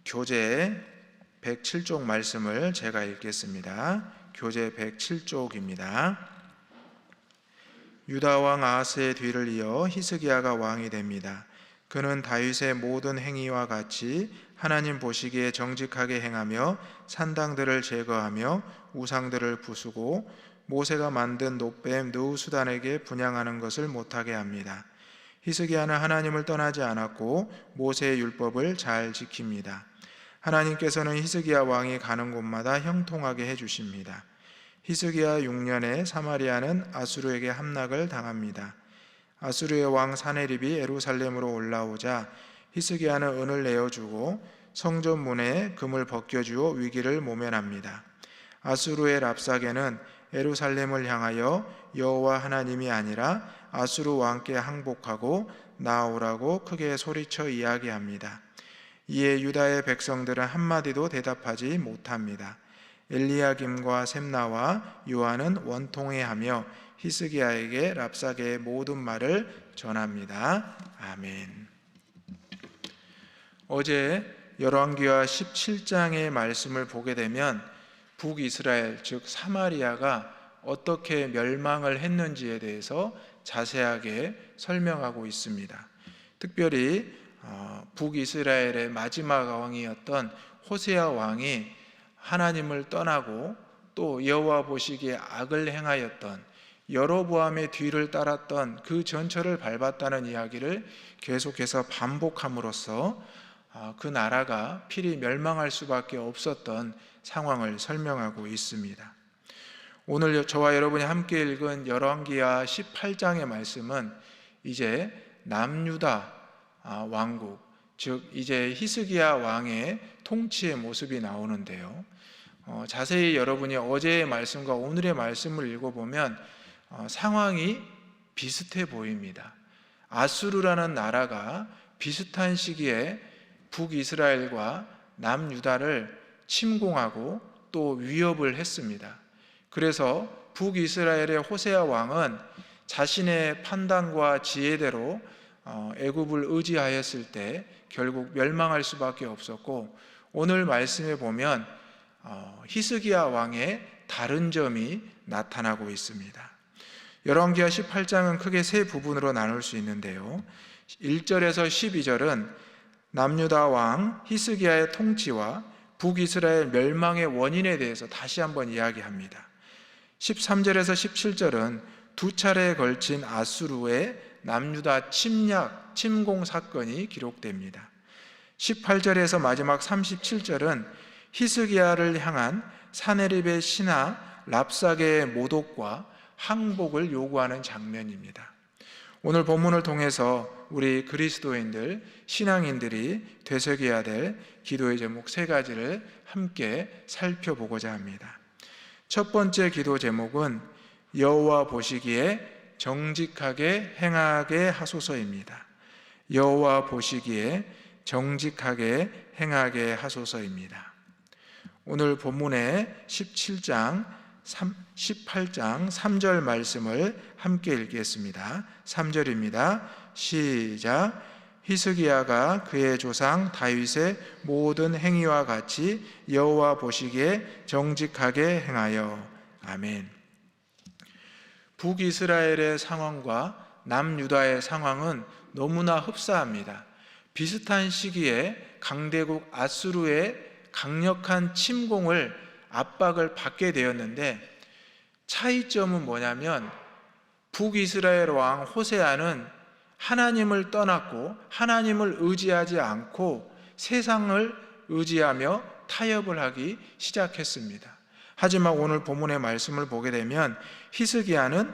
교재 107쪽 말씀을 제가 읽겠습니다. 교재 107쪽입니다. 유다 왕 아하스의 뒤를 이어 히스기야가 왕이 됩니다. 그는 다윗의 모든 행위와 같이 하나님 보시기에 정직하게 행하며 산당들을 제거하며 우상들을 부수고 모세가 만든 놋뱀 느우수단에게 분향하는 것을 못하게 합니다. 히스기야는 하나님을 떠나지 않았고 모세의 율법을 잘 지킵니다. 하나님께서는 히스기야 왕이 가는 곳마다 형통하게 해주십니다. 히스기야 6년에 사마리아는 아수르에게 함락을 당합니다. 아수르의 왕 사네립이 예루살렘으로 올라오자 히스기야는 은을 내어주고 성전 문에 금을 벗겨주어 위기를 모면합니다. 아수르의 랍사게는 예루살렘을 향하여 여호와 하나님이 아니라 아수르 왕께 항복하고 나오라고 크게 소리쳐 이야기합니다. 이에 유다의 백성들은 한마디도 대답하지 못합니다. 엘리야김과 셈나와 요한은 원통해하며 히스기야에게 랍사게의 모든 말을 전합니다. 아멘. 어제 열왕기하 17장의 말씀을 보게 되면 북이스라엘 즉 사마리아가 어떻게 멸망을 했는지에 대해서 자세하게 설명하고 있습니다. 특별히 북이스라엘의 마지막 왕이었던 호세아 왕이 하나님을 떠나고 또 여호와 보시기에 악을 행하였던 여로보암의 뒤를 따랐던 그 전철을 밟았다는 이야기를 계속해서 반복함으로써 그 나라가 필히 멸망할 수밖에 없었던 상황을 설명하고 있습니다. 오늘 저와 여러분이 함께 읽은 열왕기하 18장의 말씀은 이제 남유다 왕국, 즉 이제 히스기야 왕의 통치의 모습이 나오는데요. 자세히 여러분이 어제의 말씀과 오늘의 말씀을 읽어보면 상황이 비슷해 보입니다. 아수르라는 나라가 비슷한 시기에 북이스라엘과 남유다를 침공하고 또 위협을 했습니다. 그래서 북이스라엘의 호세아 왕은 자신의 판단과 지혜대로 애굽을 의지하였을 때 결국 멸망할 수밖에 없었고, 오늘 말씀에 보면 히스기야 왕의 다른 점이 나타나고 있습니다. 열왕기하 18장은 크게 세 부분으로 나눌 수 있는데요. 1절에서 12절은 남유다 왕 히스기야의 통치와 북이스라엘 멸망의 원인에 대해서 다시 한번 이야기합니다. 13절에서 17절은 두 차례에 걸친 아수르의 남유다 침공 사건이 기록됩니다. 18절에서 마지막 37절은 히스기야를 향한 사네립의 신하 랍사게의 모독과 항복을 요구하는 장면입니다. 오늘 본문을 통해서 우리 그리스도인들, 신앙인들이 되새겨야 될 기도의 제목 세 가지를 함께 살펴보고자 합니다. 첫 번째 기도 제목은 여호와 보시기에 정직하게 행하게 하소서입니다. 여호와 보시기에 정직하게 행하게 하소서입니다. 오늘 본문의 18장 3절 말씀을 함께 읽겠습니다. 3절입니다. 시작. 히스기야가 그의 조상 다윗의 모든 행위와 같이 여호와 보시기에 정직하게 행하여. 아멘. 북이스라엘의 상황과 남유다의 상황은 너무나 흡사합니다. 비슷한 시기에 강대국 아수르의 강력한 침공을 압박을 받게 되었는데, 차이점은 뭐냐면 북이스라엘 왕 호세아는 하나님을 떠났고 하나님을 의지하지 않고 세상을 의지하며 타협을 하기 시작했습니다. 하지만 오늘 본문의 말씀을 보게 되면 히스기야는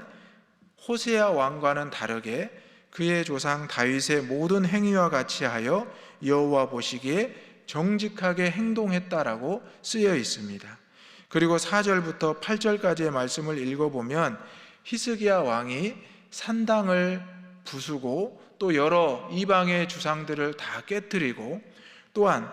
호세아 왕과는 다르게 그의 조상 다윗의 모든 행위와 같이 하여 여호와 보시기에 정직하게 행동했다라고 쓰여 있습니다. 그리고 4절부터 8절까지의 말씀을 읽어보면 히스기야 왕이 산당을 부수고 또 여러 이방의 주상들을 다 깨뜨리고, 또한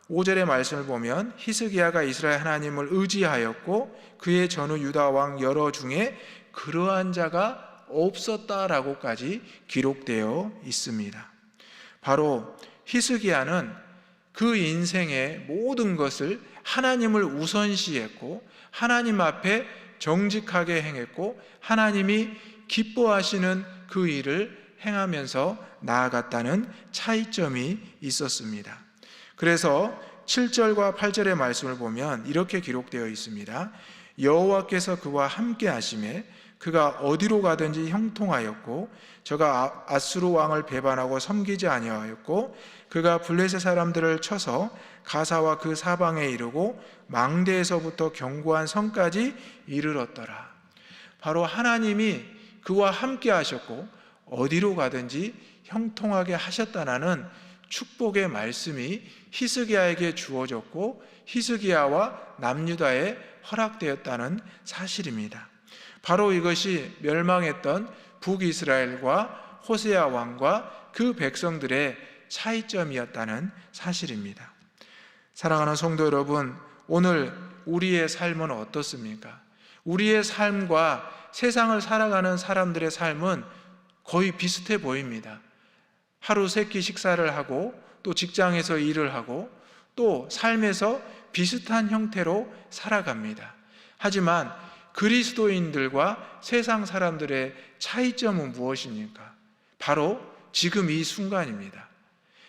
5절의 말씀을 보면 히스기야가 이스라엘 하나님을 의지하였고 그의 전후 유다 왕 여러 중에 그러한 자가 없었다라고까지 기록되어 있습니다. 바로 히스기야는 그 인생의 모든 것을 하나님을 우선시했고 하나님 앞에 정직하게 행했고 하나님이 기뻐하시는 그 일을 행하면서 나아갔다는 차이점이 있었습니다. 그래서 7절과 8절의 말씀을 보면 이렇게 기록되어 있습니다. 여호와께서 그와 함께 하심에 그가 어디로 가든지 형통하였고 저가 아수르 왕을 배반하고 섬기지 아니하였고 그가 블레셋 사람들을 쳐서 가사와 그 사방에 이르고 망대에서부터 견고한 성까지 이르렀더라. 바로 하나님이 그와 함께 하셨고 어디로 가든지 형통하게 하셨다라는 축복의 말씀이 히스기야에게 주어졌고 히스기야와 남유다에 허락되었다는 사실입니다. 바로 이것이 멸망했던 북이스라엘과 호세아 왕과 그 백성들의 차이점이었다는 사실입니다. 사랑하는 성도 여러분, 오늘 우리의 삶은 어떻습니까? 우리의 삶과 세상을 살아가는 사람들의 삶은 거의 비슷해 보입니다. 하루 세 끼 식사를 하고 또 직장에서 일을 하고 또 삶에서 비슷한 형태로 살아갑니다. 하지만 그리스도인들과 세상 사람들의 차이점은 무엇입니까? 바로 지금 이 순간입니다.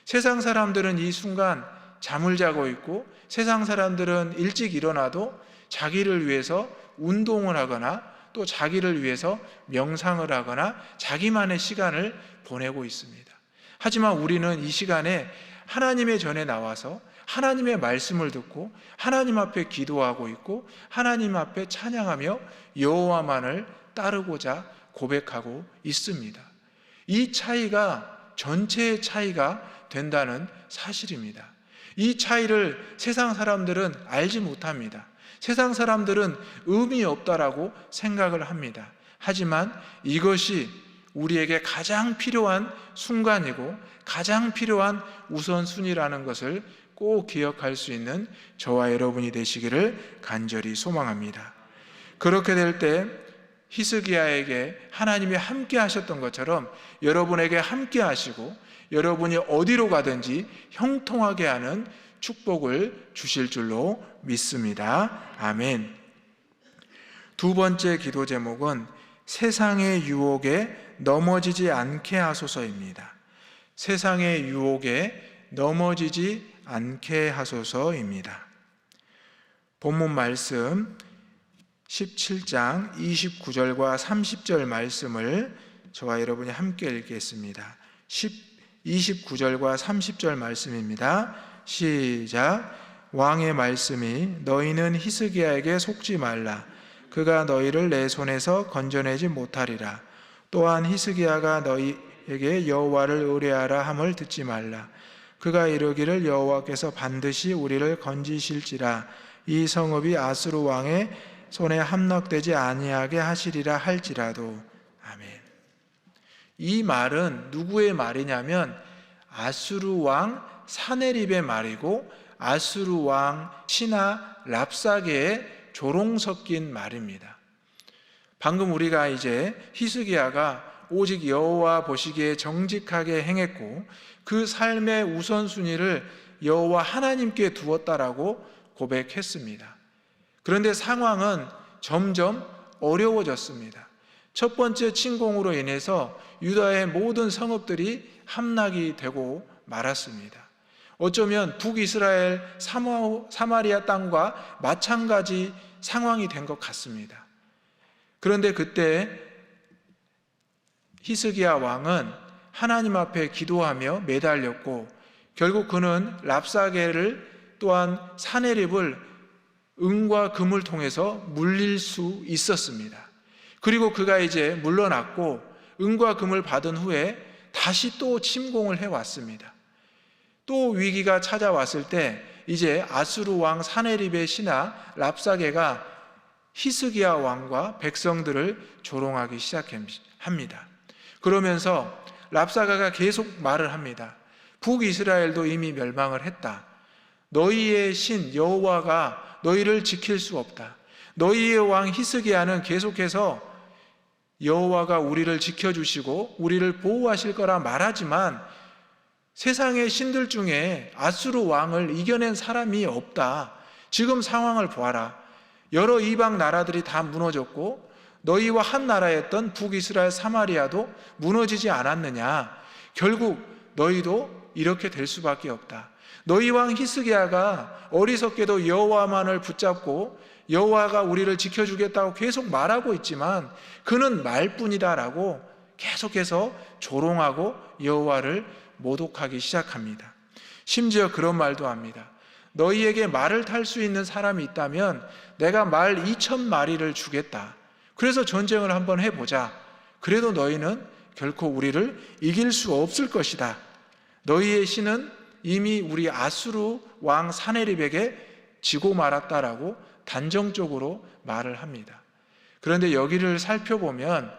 세상 사람들은 이 순간 잠을 자고 있고 세상 사람들은 일찍 일어나도 자기를 위해서 운동을 하거나 또 자기를 위해서 명상을 하거나 자기만의 시간을 보내고 있습니다. 하지만 우리는 이 시간에 하나님의 전에 나와서 하나님의 말씀을 듣고 하나님 앞에 기도하고 있고 하나님 앞에 찬양하며 여호와만을 따르고자 고백하고 있습니다. 이 차이가 전체의 차이가 된다는 사실입니다. 이 차이를 세상 사람들은 알지 못합니다. 세상 사람들은 의미 없다라고 생각을 합니다. 하지만 이것이 우리에게 가장 필요한 순간이고 가장 필요한 우선순위라는 것을 꼭 기억할 수 있는 저와 여러분이 되시기를 간절히 소망합니다. 그렇게 될 때 히스기야에게 하나님이 함께 하셨던 것처럼 여러분에게 함께 하시고 여러분이 어디로 가든지 형통하게 하는 축복을 주실 줄로 믿습니다. 아멘. 두 번째 기도 제목은 세상의 유혹에 넘어지지 않게 하소서입니다. 세상의 유혹에 넘어지지 않게 하소서입니다. 본문 말씀 17장 29절과 30절 말씀을 저와 여러분이 함께 읽겠습니다. 29절과 30절 말씀입니다. 시작. 왕의 말씀이 너희는 히스기야에게 속지 말라. 그가 너희를 내 손에서 건져내지 못하리라. 또한 히스기야가 너희에게 여호와를 의뢰하라 함을 듣지 말라. 그가 이르기를 여호와께서 반드시 우리를 건지실지라. 이 성읍이 아수르 왕의 손에 함락되지 아니하게 하시리라 할지라도. 아멘. 이 말은 누구의 말이냐면 아수르 왕 사네립의 말이고 아수르 왕 신하 랍사게의 조롱 섞인 말입니다. 방금 우리가 이제 히스기야가 오직 여호와 보시기에 정직하게 행했고 그 삶의 우선순위를 여호와 하나님께 두었다라고 고백했습니다. 그런데 상황은 점점 어려워졌습니다. 첫 번째 침공으로 인해서 유다의 모든 성읍들이 함락이 되고 말았습니다. 어쩌면 북이스라엘 사마리아 땅과 마찬가지 상황이 된 것 같습니다. 그런데 그때 히스기야 왕은 하나님 앞에 기도하며 매달렸고 결국 그는 랍사게를 또한 사네립을 은과 금을 통해서 물릴 수 있었습니다. 그리고 그가 이제 물러났고 은과 금을 받은 후에 다시 또 침공을 해왔습니다. 또 위기가 찾아왔을 때 이제 아수르 왕 사네립의 신하 랍사게가 히스기야 왕과 백성들을 조롱하기 시작합니다. 그러면서 랍사게가 계속 말을 합니다. 북이스라엘도 이미 멸망을 했다. 너희의 신 여호와가 너희를 지킬 수 없다. 너희의 왕 히스기야는 계속해서 여호와가 우리를 지켜주시고 우리를 보호하실 거라 말하지만 세상의 신들 중에 아수르 왕을 이겨낸 사람이 없다. 지금 상황을 보아라. 여러 이방 나라들이 다 무너졌고 너희와 한 나라였던 북이스라엘 사마리아도 무너지지 않았느냐. 결국 너희도 이렇게 될 수밖에 없다. 너희 왕 히스기야가 어리석게도 여호와만을 붙잡고 여호와가 우리를 지켜주겠다고 계속 말하고 있지만 그는 말뿐이다라고 계속해서 조롱하고 여호와를 모독하기 시작합니다. 심지어 그런 말도 합니다. 너희에게 말을 탈 수 있는 사람이 있다면 내가 말 2,000마리를 주겠다. 그래서 전쟁을 한번 해보자. 그래도 너희는 결코 우리를 이길 수 없을 것이다. 너희의 신은 이미 우리 아수르 왕 사네립에게 지고 말았다라고 단정적으로 말을 합니다. 그런데 여기를 살펴보면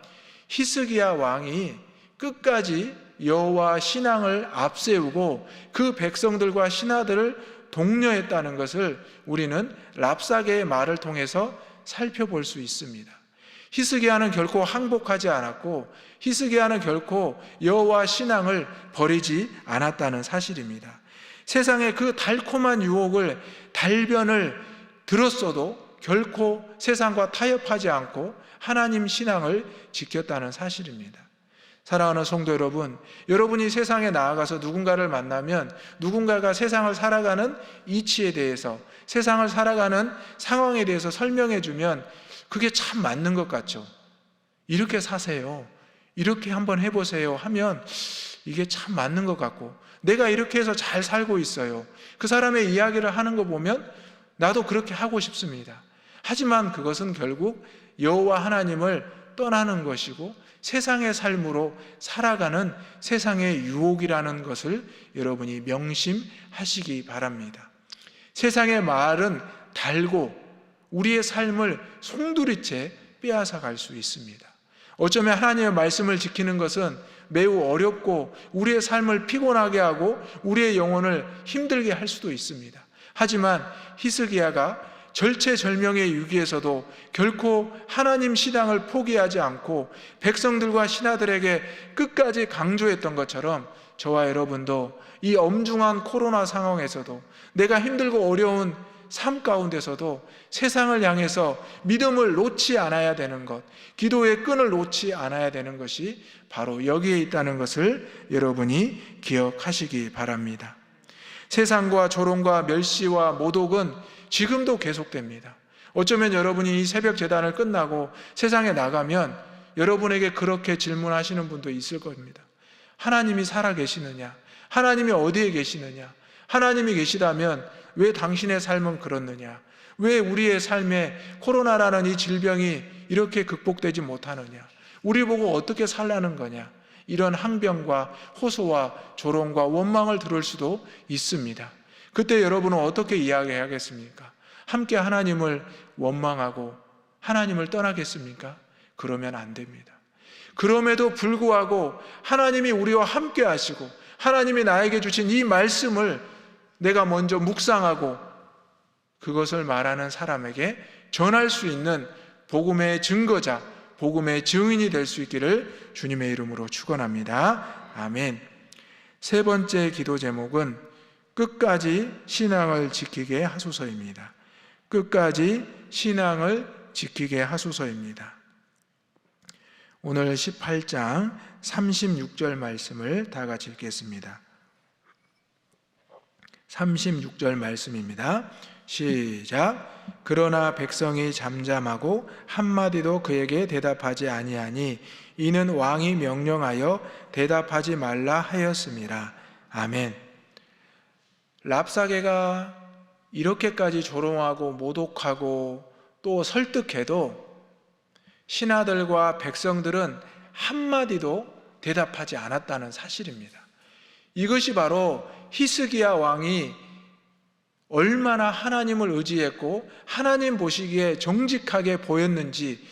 히스기야 왕이 끝까지 여호와 신앙을 앞세우고 그 백성들과 신하들을 독려했다는 것을 우리는 랍사게의 말을 통해서 살펴볼 수 있습니다. 히스기야는 결코 항복하지 않았고 히스기야는 결코 여호와 신앙을 버리지 않았다는 사실입니다. 세상의 그 달콤한 유혹을 달변을 들었어도 결코 세상과 타협하지 않고 하나님 신앙을 지켰다는 사실입니다. 사랑하는 성도 여러분, 여러분이 세상에 나아가서 누군가를 만나면 누군가가 세상을 살아가는 이치에 대해서, 세상을 살아가는 상황에 대해서 설명해 주면 그게 참 맞는 것 같죠. 이렇게 사세요, 이렇게 한번 해보세요 하면 이게 참 맞는 것 같고, 내가 이렇게 해서 잘 살고 있어요, 그 사람의 이야기를 하는 거 보면 나도 그렇게 하고 싶습니다. 하지만 그것은 결국 여호와 하나님을 떠나는 것이고 세상의 삶으로 살아가는 세상의 유혹이라는 것을 여러분이 명심하시기 바랍니다. 세상의 말은 달고 우리의 삶을 송두리째 빼앗아 갈 수 있습니다. 어쩌면 하나님의 말씀을 지키는 것은 매우 어렵고 우리의 삶을 피곤하게 하고 우리의 영혼을 힘들게 할 수도 있습니다. 하지만 히스기야가 절체절명의 위기에서도 결코 하나님 신앙을 포기하지 않고 백성들과 신하들에게 끝까지 강조했던 것처럼 저와 여러분도 이 엄중한 코로나 상황에서도, 내가 힘들고 어려운 삶 가운데서도 세상을 향해서 믿음을 놓지 않아야 되는 것, 기도의 끈을 놓지 않아야 되는 것이 바로 여기에 있다는 것을 여러분이 기억하시기 바랍니다. 세상과 조롱과 멸시와 모독은 지금도 계속됩니다. 어쩌면 여러분이 이 새벽 제단을 끝나고 세상에 나가면 여러분에게 그렇게 질문하시는 분도 있을 겁니다. 하나님이 살아계시느냐? 하나님이 어디에 계시느냐? 하나님이 계시다면 왜 당신의 삶은 그렇느냐? 왜 우리의 삶에 코로나라는 이 질병이 이렇게 극복되지 못하느냐? 우리 보고 어떻게 살라는 거냐? 이런 항변과 호소와 조롱과 원망을 들을 수도 있습니다. 그때 여러분은 어떻게 이야기하겠습니까? 함께 하나님을 원망하고 하나님을 떠나겠습니까? 그러면 안 됩니다. 그럼에도 불구하고 하나님이 우리와 함께 하시고 하나님이 나에게 주신 이 말씀을 내가 먼저 묵상하고 그것을 말하는 사람에게 전할 수 있는 복음의 증거자, 복음의 증인이 될 수 있기를 주님의 이름으로 축원합니다. 아멘. 세 번째 기도 제목은 끝까지 신앙을 지키게 하소서입니다. 끝까지 신앙을 지키게 하소서입니다. 오늘 18장 36절 말씀을 다 같이 읽겠습니다. 36절 말씀입니다. 시작. 그러나 백성이 잠잠하고 한마디도 그에게 대답하지 아니하니 이는 왕이 명령하여 대답하지 말라 하였음이라. 아멘. 랍사게가 이렇게까지 조롱하고 모독하고 또 설득해도 신하들과 백성들은 한마디도 대답하지 않았다는 사실입니다. 이것이 바로 히스기야 왕이 얼마나 하나님을 의지했고 하나님 보시기에 정직하게 보였는지,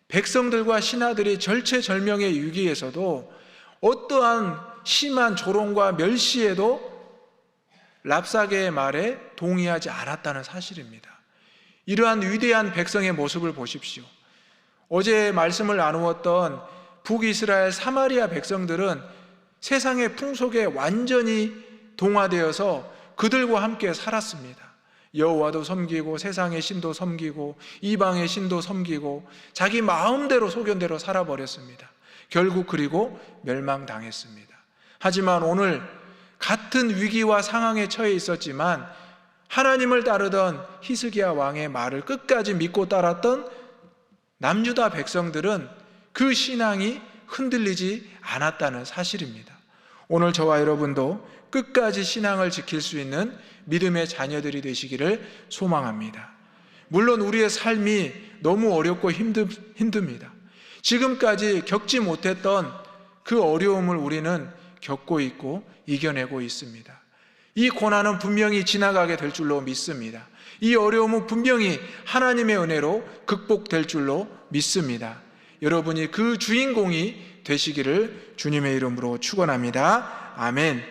백성들과 신하들이 절체절명의 위기에서도 어떠한 심한 조롱과 멸시에도 랍사게의 말에 동의하지 않았다는 사실입니다. 이러한 위대한 백성의 모습을 보십시오. 어제 말씀을 나누었던 북이스라엘 사마리아 백성들은 세상의 풍속에 완전히 동화되어서 그들과 함께 살았습니다. 여호와도 섬기고 세상의 신도 섬기고 이방의 신도 섬기고 자기 마음대로 소견대로 살아버렸습니다. 결국 그리고 멸망당했습니다. 하지만 오늘 같은 위기와 상황에 처해 있었지만 하나님을 따르던 히스기야 왕의 말을 끝까지 믿고 따랐던 남유다 백성들은 그 신앙이 흔들리지 않았다는 사실입니다. 오늘 저와 여러분도 끝까지 신앙을 지킬 수 있는 믿음의 자녀들이 되시기를 소망합니다. 물론 우리의 삶이 너무 어렵고 힘듭니다. 지금까지 겪지 못했던 그 어려움을 우리는 겪고 있고 이겨내고 있습니다. 이 고난은 분명히 지나가게 될 줄로 믿습니다. 이 어려움은 분명히 하나님의 은혜로 극복될 줄로 믿습니다. 여러분이 그 주인공이 되시기를 주님의 이름으로 축원합니다. 아멘.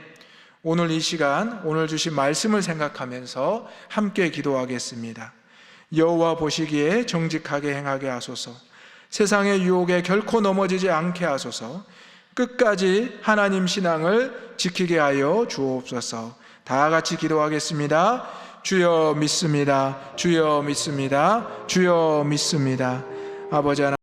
오늘 이 시간 오늘 주신 말씀을 생각하면서 함께 기도하겠습니다. 여호와 보시기에 정직하게 행하게 하소서. 세상의 유혹에 결코 넘어지지 않게 하소서. 끝까지 하나님 신앙을 지키게 하여 주옵소서. 다 같이 기도하겠습니다. 주여 믿습니다. 주여 믿습니다. 주여 믿습니다. 아버지 하나님,